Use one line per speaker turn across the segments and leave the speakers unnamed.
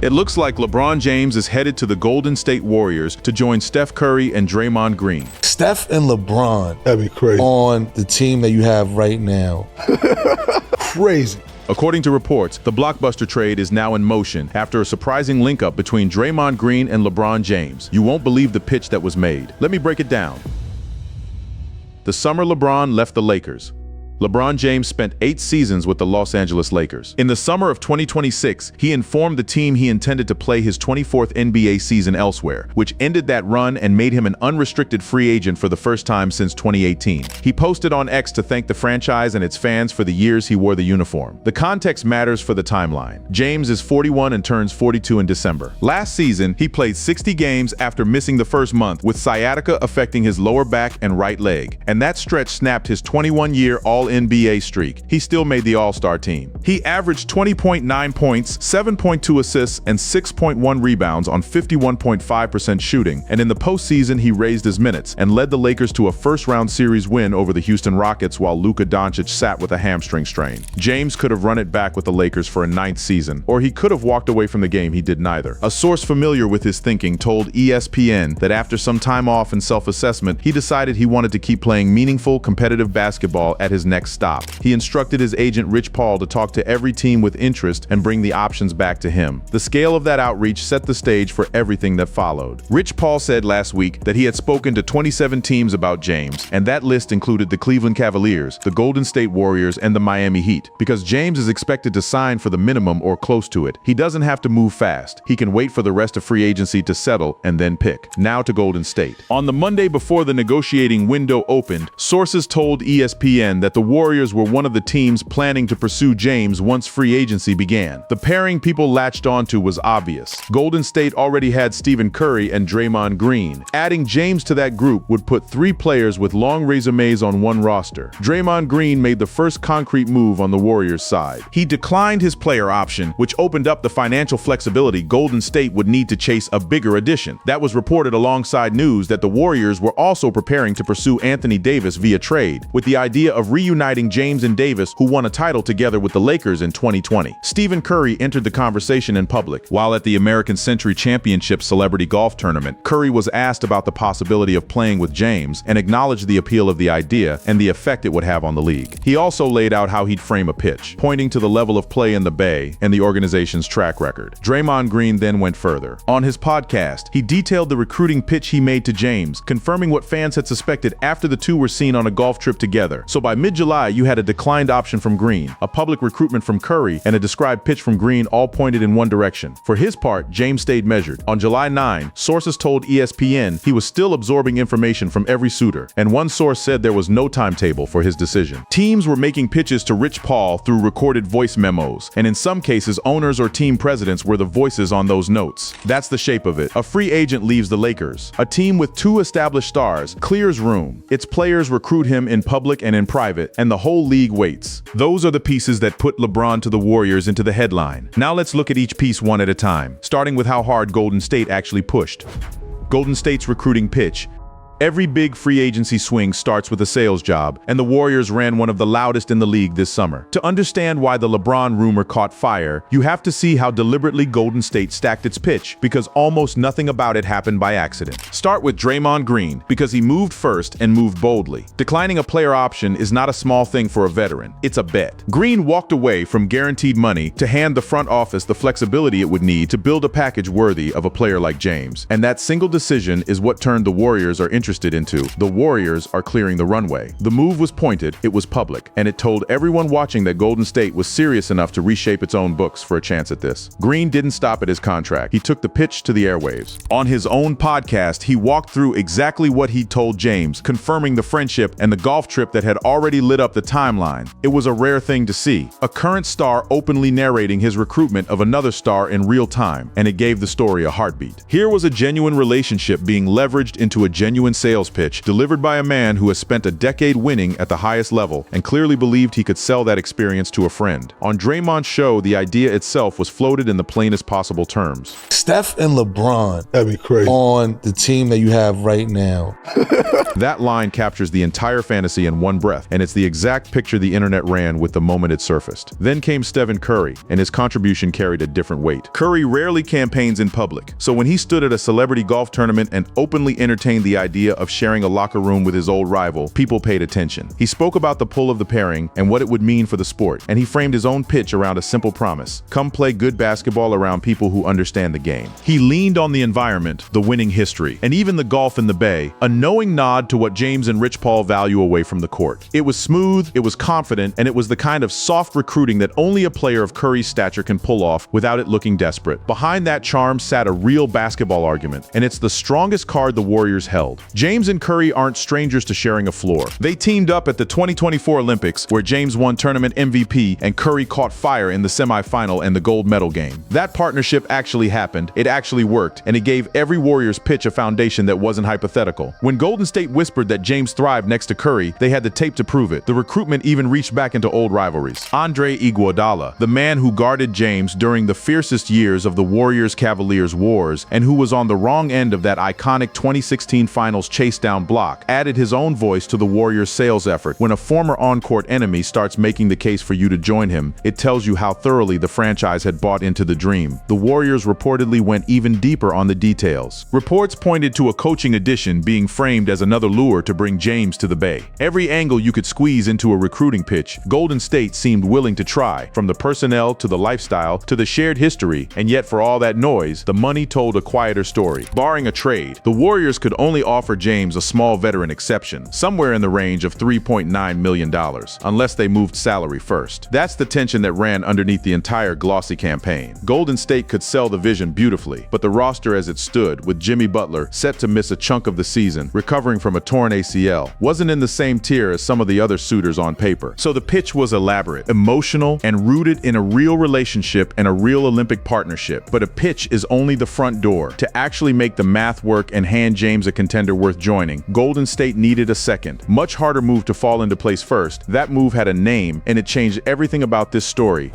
It looks like LeBron James is headed to the Golden State Warriors to join Steph Curry and Draymond Green.
Steph and LeBron.
That'd be crazy.
On the team that you have right now.
Crazy.
According to reports, the blockbuster trade is now in motion after a surprising link-up between Draymond Green and LeBron James. You won't believe the pitch that was made. Let me break it down. The summer LeBron left the Lakers, LeBron James spent 8 seasons with the Los Angeles Lakers. In the summer of 2026, he informed the team he intended to play his 24th NBA season elsewhere, which ended that run and made him an unrestricted free agent for the first time since 2018. He posted on X to thank the franchise and its fans for the years he wore the uniform. The context matters for the timeline. James is 41 and turns 42 in December. Last season, he played 60 games after missing the first month, with sciatica affecting his lower back and right leg, and that stretch snapped his 21-year All-NBA streak. He still made the All-Star team. He averaged 20.9 points, 7.2 assists, and 6.1 rebounds on 51.5% shooting, and in the postseason he raised his minutes and led the Lakers to a first-round series win over the Houston Rockets while Luka Doncic sat with a hamstring strain. James could have run it back with the Lakers for a 9th season, or he could have walked away from the game. He did neither. A source familiar with his thinking told ESPN that after some time off and self-assessment, he decided he wanted to keep playing meaningful, competitive basketball at his next stop. He instructed his agent Rich Paul to talk to every team with interest and bring the options back to him. The scale of that outreach set the stage for everything that followed. Rich Paul said last week that he had spoken to 27 teams about James, and that list included the Cleveland Cavaliers, the Golden State Warriors, and the Miami Heat. Because James is expected to sign for the minimum or close to it, he doesn't have to move fast. He can wait for the rest of free agency to settle and then pick. Now to Golden State. On the Monday before the negotiating window opened, sources told ESPN that the Warriors were one of the teams planning to pursue James once free agency began. The pairing people latched onto was obvious. Golden State already had Stephen Curry and Draymond Green. Adding James to that group would put 3 players with long resumes on one roster. Draymond Green made the first concrete move on the Warriors side. He declined his player option, which opened up the financial flexibility Golden State would need to chase a bigger addition. That was reported alongside news that the Warriors were also preparing to pursue Anthony Davis via trade, with the idea of reuniting James and Davis, who won a title together with the Lakers in 2020. Stephen Curry entered the conversation in public. While at the American Century Championship celebrity golf tournament, Curry was asked about the possibility of playing with James and acknowledged the appeal of the idea and the effect it would have on the league. He also laid out how he'd frame a pitch, pointing to the level of play in the Bay and the organization's track record. Draymond Green then went further. On his podcast, he detailed the recruiting pitch he made to James, confirming what fans had suspected after the two were seen on a golf trip together. So by mid-July, you had a declined option from Green, a public recruitment from Curry, and a described pitch from Green, all pointed in one direction. For his part, James stayed measured. On July 9, sources told ESPN he was still absorbing information from every suitor, and one source said there was no timetable for his decision. Teams were making pitches to Rich Paul through recorded voice memos, and in some cases, owners or team presidents were the voices on those notes. That's the shape of it. A free agent leaves the Lakers. A team with 2 established stars clears room. Its players recruit him in public and in private, and the whole league waits. Those are the pieces that put LeBron to the Warriors into the headline. Now let's look at each piece one at a time, starting with how hard Golden State actually pushed. Golden State's recruiting pitch. Every big free agency swing starts with a sales job, and the Warriors ran one of the loudest in the league this summer. To understand why the LeBron rumor caught fire, you have to see how deliberately Golden State stacked its pitch, because almost nothing about it happened by accident. Start with Draymond Green, because he moved first and moved boldly. Declining a player option is not a small thing for a veteran. It's a bet. Green walked away from guaranteed money to hand the front office the flexibility it would need to build a package worthy of a player like James. And that single decision is what turned the Warriors interested into. The Warriors are clearing the runway. The move was pointed, it was public, and it told everyone watching that Golden State was serious enough to reshape its own books for a chance at this. Green didn't stop at his contract. He took the pitch to the airwaves. On his own podcast, he walked through exactly what he'd told James, confirming the friendship and the golf trip that had already lit up the timeline. It was a rare thing to see. A current star openly narrating his recruitment of another star in real time, and it gave the story a heartbeat. Here was a genuine relationship being leveraged into a genuine sales pitch, delivered by a man who has spent a decade winning at the highest level and clearly believed he could sell that experience to a friend. On Draymond's show, the idea itself was floated in the plainest possible terms.
Steph and LeBron.
That'd be crazy.
On the team that you have right now.
That line captures the entire fantasy in one breath, and it's the exact picture the internet ran with the moment it surfaced. Then came Stephen Curry, and his contribution carried a different weight. Curry rarely campaigns in public, so when he stood at a celebrity golf tournament and openly entertained the idea of sharing a locker room with his old rival, people paid attention. He spoke about the pull of the pairing and what it would mean for the sport, and he framed his own pitch around a simple promise: come play good basketball around people who understand the game. He leaned on the environment, the winning history, and even the golf in the Bay, a knowing nod to what James and Rich Paul value away from the court. It was smooth, it was confident, and it was the kind of soft recruiting that only a player of Curry's stature can pull off without it looking desperate. Behind that charm sat a real basketball argument, and it's the strongest card the Warriors held. James and Curry aren't strangers to sharing a floor. They teamed up at the 2024 Olympics, where James won tournament MVP and Curry caught fire in the semifinal and the gold medal game. That partnership actually happened, it actually worked, and it gave every Warriors pitch a foundation that wasn't hypothetical. When Golden State whispered that James thrived next to Curry, they had the tape to prove it. The recruitment even reached back into old rivalries. Andre Iguodala, the man who guarded James during the fiercest years of the Warriors-Cavaliers wars and who was on the wrong end of that iconic 2016 Finals chase-down block, added his own voice to the Warriors' sales effort. When a former on-court enemy starts making the case for you to join him, it tells you how thoroughly the franchise had bought into the dream. The Warriors reportedly went even deeper on the details. Reports pointed to a coaching addition being framed as another lure to bring James to the Bay. Every angle you could squeeze into a recruiting pitch, Golden State seemed willing to try, from the personnel to the lifestyle to the shared history, and yet for all that noise, the money told a quieter story. Barring a trade, the Warriors could only offer James a small veteran exception, somewhere in the range of $3.9 million, unless they moved salary first. That's the tension that ran underneath the entire glossy campaign. Golden State could sell the vision beautifully, but the roster as it stood, with Jimmy Butler set to miss a chunk of the season, recovering from a torn ACL, wasn't in the same tier as some of the other suitors on paper. So the pitch was elaborate, emotional, and rooted in a real relationship and a real Olympic partnership. But a pitch is only the front door. To actually make the math work and hand James a contender worth joining, Golden State needed a second, much harder move to fall into place first. That move had a name, and it changed everything about this story.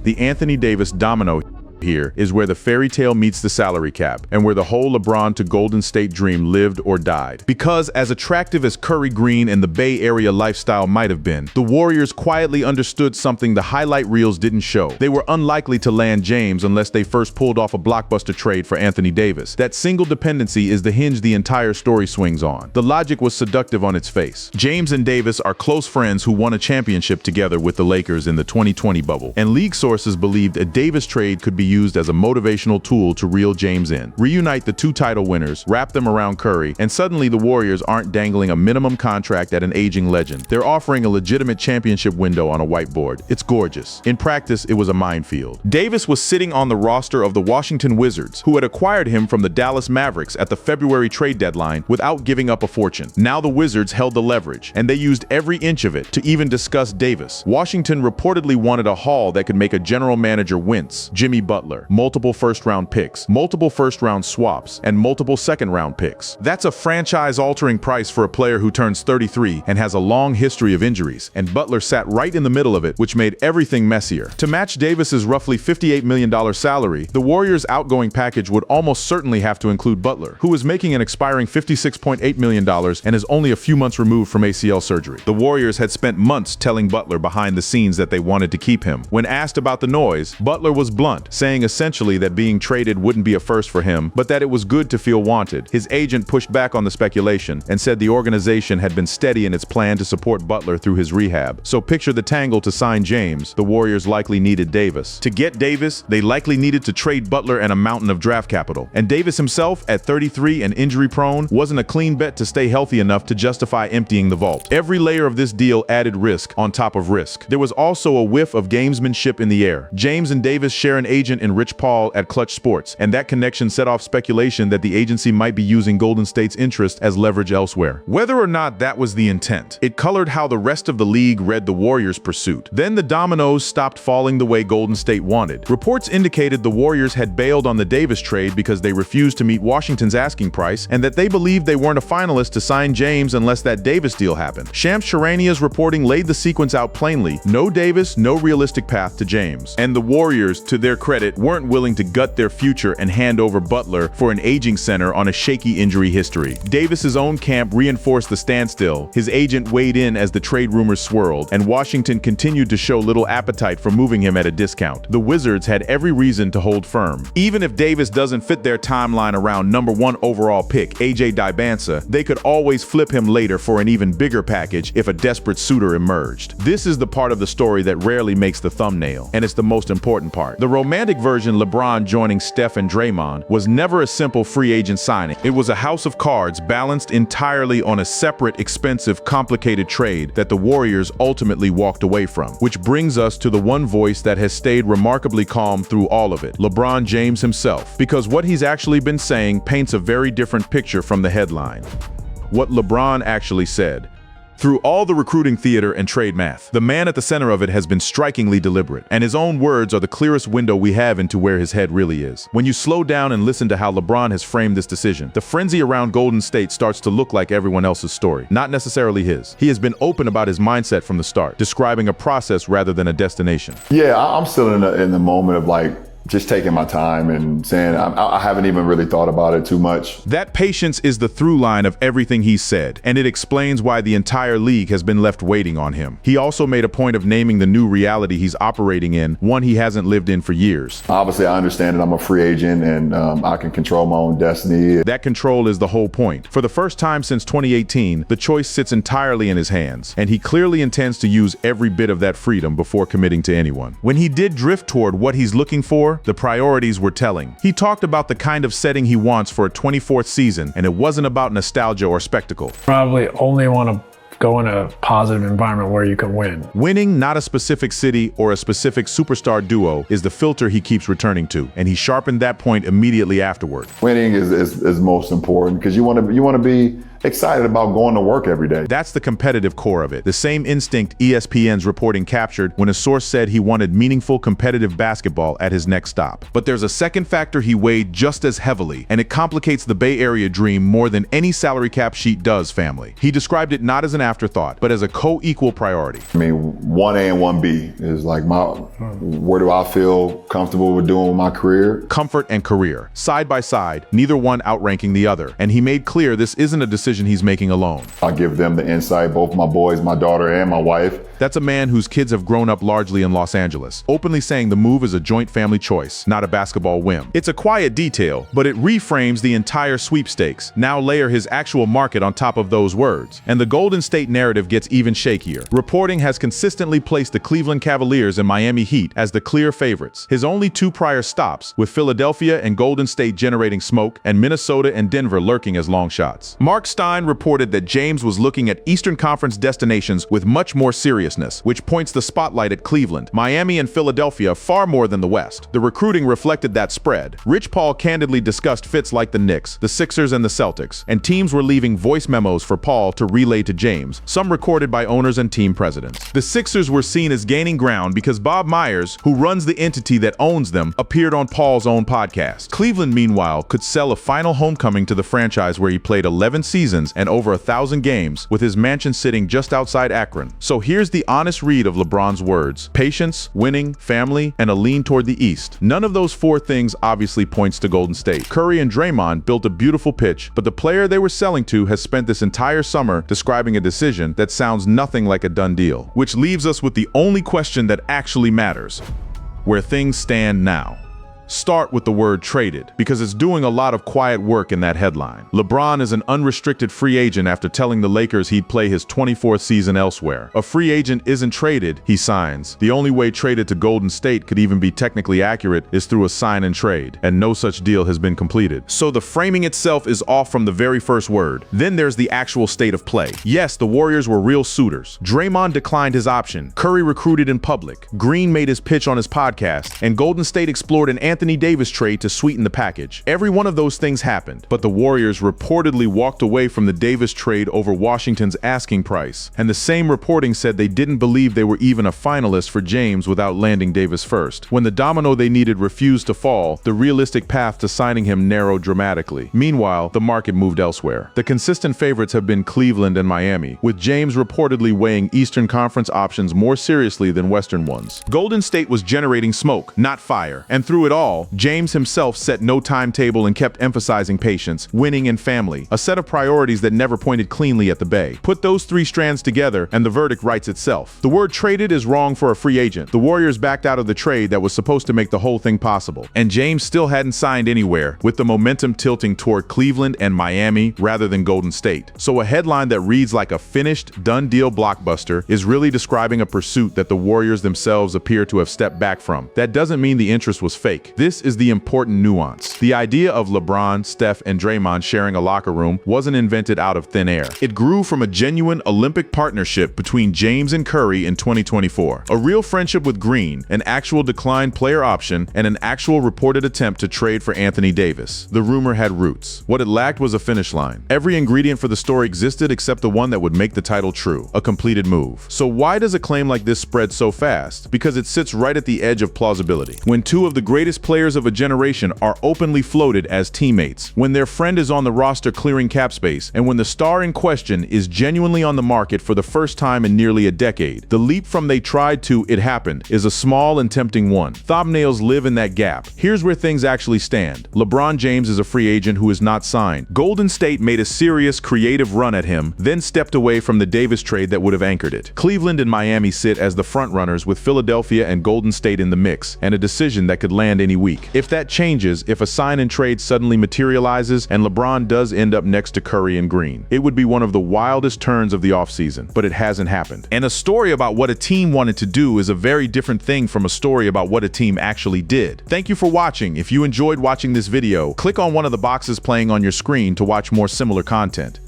The Anthony Davis domino here is where the fairy tale meets the salary cap, and where the whole LeBron to Golden State dream lived or died. Because as attractive as Curry Green and the Bay Area lifestyle might have been, the Warriors quietly understood something the highlight reels didn't show. They were unlikely to land James unless they first pulled off a blockbuster trade for Anthony Davis. That single dependency is the hinge the entire story swings on. The logic was seductive on its face. James and Davis are close friends who won a championship together with the Lakers in the 2020 bubble, and league sources believed a Davis trade could be used as a motivational tool to reel James in. Reunite the two title winners, wrap them around Curry, and suddenly the Warriors aren't dangling a minimum contract at an aging legend. They're offering a legitimate championship window on a whiteboard. It's gorgeous. In practice, it was a minefield. Davis was sitting on the roster of the Washington Wizards, who had acquired him from the Dallas Mavericks at the February trade deadline without giving up a fortune. Now the Wizards held the leverage, and they used every inch of it to even discuss Davis. Washington reportedly wanted a haul that could make a general manager wince: Jimmy Butler, multiple first-round picks, multiple first-round swaps, and multiple second-round picks. That's a franchise-altering price for a player who turns 33 and has a long history of injuries, and Butler sat right in the middle of it, which made everything messier. To match Davis's roughly $58 million salary, the Warriors' outgoing package would almost certainly have to include Butler, who was making an expiring $56.8 million and is only a few months removed from ACL surgery. The Warriors had spent months telling Butler behind the scenes that they wanted to keep him. When asked about the noise, Butler was blunt, saying essentially that being traded wouldn't be a first for him, but that it was good to feel wanted. His agent pushed back on the speculation and said the organization had been steady in its plan to support Butler through his rehab. So picture the tangle to sign James. The Warriors likely needed Davis. To get Davis, they likely needed to trade Butler and a mountain of draft capital. And Davis himself, at 33 and injury-prone, wasn't a clean bet to stay healthy enough to justify emptying the vault. Every layer of this deal added risk on top of risk. There was also a whiff of gamesmanship in the air. James and Davis share an agent in Rich Paul at Clutch Sports, and that connection set off speculation that the agency might be using Golden State's interest as leverage elsewhere. Whether or not that was the intent, it colored how the rest of the league read the Warriors' pursuit. Then the dominoes stopped falling the way Golden State wanted. Reports indicated the Warriors had bailed on the Davis trade because they refused to meet Washington's asking price, and that they believed they weren't a finalist to sign James unless that Davis deal happened. Shams Charania's reporting laid the sequence out plainly: no Davis, no realistic path to James. And the Warriors, to their credit, it, weren't willing to gut their future and hand over Butler for an aging center on a shaky injury history. Davis's own camp reinforced the standstill. His agent weighed in as the trade rumors swirled, and Washington continued to show little appetite for moving him at a discount. The Wizards had every reason to hold firm. Even if Davis doesn't fit their timeline around #1 overall pick AJ Dybantsa, they could always flip him later for an even bigger package if a desperate suitor emerged. This is the part of the story that rarely makes the thumbnail, and it's the most important part. The romantic version, LeBron joining Steph and Draymond, was never a simple free agent signing. It was a house of cards balanced entirely on a separate, expensive, complicated trade that the Warriors ultimately walked away from. Which brings us to the one voice that has stayed remarkably calm through all of it, LeBron James himself. Because what he's actually been saying paints a very different picture from the headline. What LeBron actually said. Through all the recruiting theater and trade math, the man at the center of it has been strikingly deliberate, and his own words are the clearest window we have into where his head really is. When you slow down and listen to how LeBron has framed this decision, the frenzy around Golden State starts to look like everyone else's story, not necessarily his. He has been open about his mindset from the start, describing a process rather than a destination.
Yeah, I'm still in the moment of just taking my time and saying I haven't even really thought about it too much.
That patience is the through line of everything he's said, and it explains why the entire league has been left waiting on him. He also made a point of naming the new reality he's operating in, one he hasn't lived in for years.
Obviously, I understand that I'm a free agent and I can control my own destiny.
That control is the whole point. For the first time since 2018, the choice sits entirely in his hands, and he clearly intends to use every bit of that freedom before committing to anyone. When he did drift toward what he's looking for, the priorities were telling. He talked about the kind of setting he wants for a 24th season, and it wasn't about nostalgia or spectacle.
Probably only want to go in a positive environment where you can win.
Winning, not a specific city or a specific superstar duo, is the filter he keeps returning to, and he sharpened that point immediately afterward.
Winning is most important because you want to be excited about going to work every day.
That's the competitive core of it. The same instinct ESPN's reporting captured when a source said he wanted meaningful competitive basketball at his next stop. But there's a second factor he weighed just as heavily, and it complicates the Bay Area dream more than any salary cap sheet does, family. He described it not as an afterthought, but as a co-equal priority.
I mean, 1A and 1B is like where do I feel comfortable with doing with my career?
Comfort and career, side by side, neither one outranking the other. And he made clear this isn't a decision he's making alone.
I give them the insight, both my boys, my daughter, and my wife.
That's a man whose kids have grown up largely in Los Angeles, openly saying the move is a joint family choice, not a basketball whim. It's a quiet detail, but it reframes the entire sweepstakes. Now layer his actual market on top of those words, and the Golden State narrative gets even shakier. Reporting has consistently placed the Cleveland Cavaliers and Miami Heat as the clear favorites. His only two prior stops, with Philadelphia and Golden State generating smoke, and Minnesota and Denver lurking as long shots. Mark Stein reported that James was looking at Eastern Conference destinations with much more seriousness, which points the spotlight at Cleveland, Miami, and Philadelphia far more than the West. The recruiting reflected that spread. Rich Paul candidly discussed fits like the Knicks, the Sixers, and the Celtics, and teams were leaving voice memos for Paul to relay to James, some recorded by owners and team presidents. The Sixers were seen as gaining ground because Bob Myers, who runs the entity that owns them, appeared on Paul's own podcast. Cleveland, meanwhile, could sell a final homecoming to the franchise where he played 11 seasons and over 1,000 games, with his mansion sitting just outside Akron. So here's the honest read of LeBron's words: patience, winning, family, and a lean toward the East. None of those four things obviously points to Golden State. Curry and Draymond built a beautiful pitch, but the player they were selling to has spent this entire summer describing a decision that sounds nothing like a done deal. Which leaves us with the only question that actually matters: where things stand now. Start with the word traded, because it's doing a lot of quiet work in that headline. LeBron is an unrestricted free agent after telling the Lakers he'd play his 24th season elsewhere. A free agent isn't traded, he signs. The only way traded to Golden State could even be technically accurate is through a sign and trade, and no such deal has been completed. So the framing itself is off from the very first word. Then there's the actual state of play. Yes, the Warriors were real suitors. Draymond declined his option. Curry recruited in public. Green made his pitch on his podcast, and Golden State explored an Anthony Anthony Davis trade to sweeten the package. Every one of those things happened, but the Warriors reportedly walked away from the Davis trade over Washington's asking price, and the same reporting said they didn't believe they were even a finalist for James without landing Davis first. When the domino they needed refused to fall, the realistic path to signing him narrowed dramatically. Meanwhile, the market moved elsewhere. The consistent favorites have been Cleveland and Miami, with James reportedly weighing Eastern Conference options more seriously than Western ones. Golden State was generating smoke, not fire, and through it all, James himself set no timetable and kept emphasizing patience, winning, and family, a set of priorities that never pointed cleanly at the Bay. Put those three strands together, and the verdict writes itself. The word traded is wrong for a free agent. The Warriors backed out of the trade that was supposed to make the whole thing possible, and James still hadn't signed anywhere, with the momentum tilting toward Cleveland and Miami rather than Golden State. So a headline that reads like a finished, done-deal blockbuster is really describing a pursuit that the Warriors themselves appear to have stepped back from. That doesn't mean the interest was fake. This is the important nuance. The idea of LeBron, Steph, and Draymond sharing a locker room wasn't invented out of thin air. It grew from a genuine Olympic partnership between James and Curry in 2024. A real friendship with Green, an actual declined player option, and an actual reported attempt to trade for Anthony Davis. The rumor had roots. What it lacked was a finish line. Every ingredient for the story existed except the one that would make the title true, a completed move. So why does a claim like this spread so fast? Because it sits right at the edge of plausibility. When two of the greatest players of a generation are openly floated as teammates, when their friend is on the roster clearing cap space, and when the star in question is genuinely on the market for the first time in nearly a decade, the leap from they tried to it happened is a small and tempting one. Thumbnails live in that gap. Here's where things actually stand. LeBron James is a free agent who is not signed. Golden State made a serious, creative run at him, then stepped away from the Davis trade that would have anchored it. Cleveland and Miami sit as the frontrunners with Philadelphia and Golden State in the mix, and a decision that could land any week. If that changes, if a sign and trade suddenly materializes and LeBron does end up next to Curry and Green, it would be one of the wildest turns of the offseason, but it hasn't happened. And a story about what a team wanted to do is a very different thing from a story about what a team actually did. Thank you for watching. If you enjoyed watching this video, click on one of the boxes playing on your screen to watch more similar content.